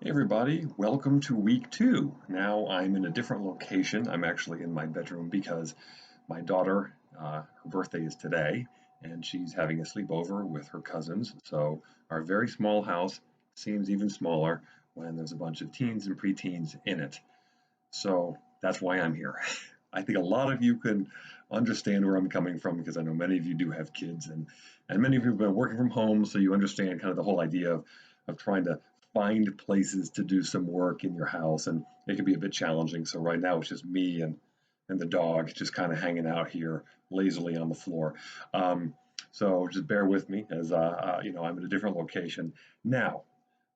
Hey everybody, welcome to week two. Now I'm in a different location. I'm actually in my bedroom because my daughter, her birthday is today, and she's having a sleepover with her cousins. So our very small house seems even smaller when there's a bunch of teens and preteens in it. So that's why I'm here. I think a lot of you can understand where I'm coming from because I know many of you do have kids and many of you have been working from home, so you understand kind of the whole idea of trying to find places to do some work in your house, and it can be a bit challenging. So right now it's just me and the dog just kind of hanging out here lazily on the floor. Um, so just bear with me as I'm in a different location now.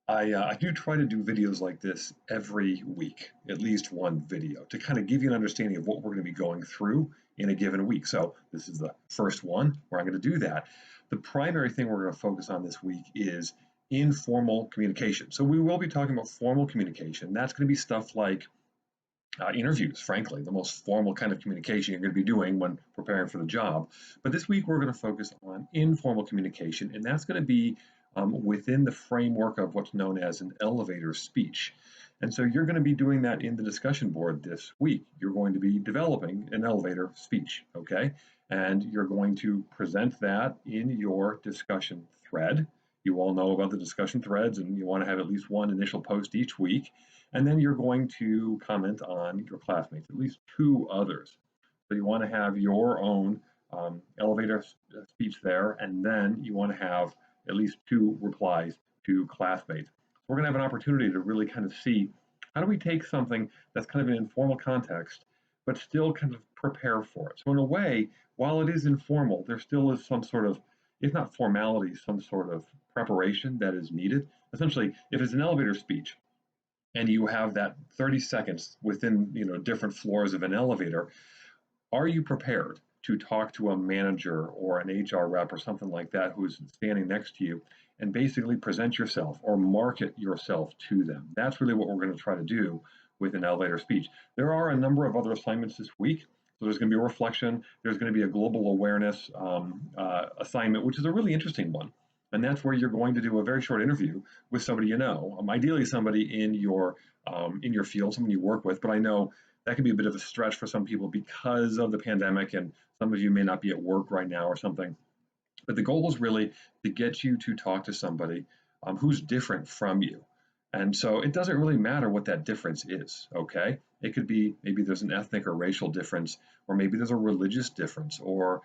I do try to do videos like this every week, at least one video, to kind of give you an understanding of what we're going to be going through in a given week. So this is the first one where I'm going to do that. The primary thing we're going to focus on this week is informal communication. So we will be talking about formal communication. That's going to be stuff like interviews, frankly, the most formal kind of communication you're going to be doing when preparing for the job. But this week, we're going to focus on informal communication, and that's going to be within the framework of what's known as an elevator speech. And so you're going to be doing that in the discussion board this week. You're going to be developing an elevator speech, okay? And you're going to present that in your discussion thread. You all know about the discussion threads, and you want to have at least one initial post each week. And then you're going to comment on your classmates, at least two others. So you want to have your own elevator speech there, and then you want to have at least two replies to classmates. We're going to have an opportunity to really kind of see how do we take something that's kind of an informal context, but still kind of prepare for it. So in a way, while it is informal, there still is some sort of, if not formality, some sort of preparation that is needed. Essentially, if it's an elevator speech, and you have that 30 seconds within different floors of an elevator, are you prepared to talk to a manager or an HR rep or something like that who's standing next to you and basically present yourself or market yourself to them? That's really what we're going to try to do with an elevator speech. There are a number of other assignments this week. So there's going to be a reflection. There's going to be a global awareness assignment, which is a really interesting one. And that's where you're going to do a very short interview with somebody you know, ideally somebody in your field, someone you work with. But I know that can be a bit of a stretch for some people because of the pandemic, and some of you may not be at work right now or something. But the goal is really to get you to talk to somebody who's different from you. And so it doesn't really matter what that difference is, okay? It could be maybe there's an ethnic or racial difference, or maybe there's a religious difference, or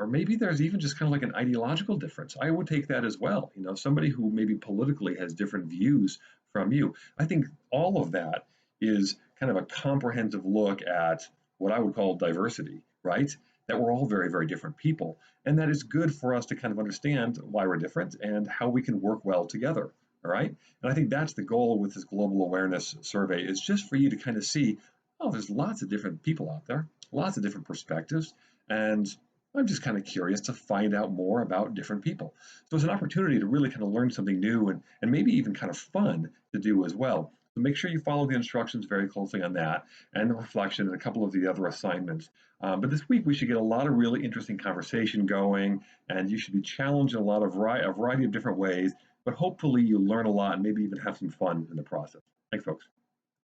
maybe there's even just kind of like an ideological difference. I would take that as well. Somebody who maybe politically has different views from you. I think all of that is kind of a comprehensive look at what I would call diversity, right? That we're all very, very different people. And that is good for us to kind of understand why we're different and how we can work well together. All right. And I think that's the goal with this global awareness survey, is just for you to kind of see, oh, there's lots of different people out there, lots of different perspectives. And I'm just kind of curious to find out more about different people. So it's an opportunity to really kind of learn something new and maybe even kind of fun to do as well. So make sure you follow the instructions very closely on that, and the reflection and a couple of the other assignments. But this week we should get a lot of really interesting conversation going, and you should be challenged in a variety of different ways. But hopefully you learn a lot and maybe even have some fun in the process. Thanks, folks.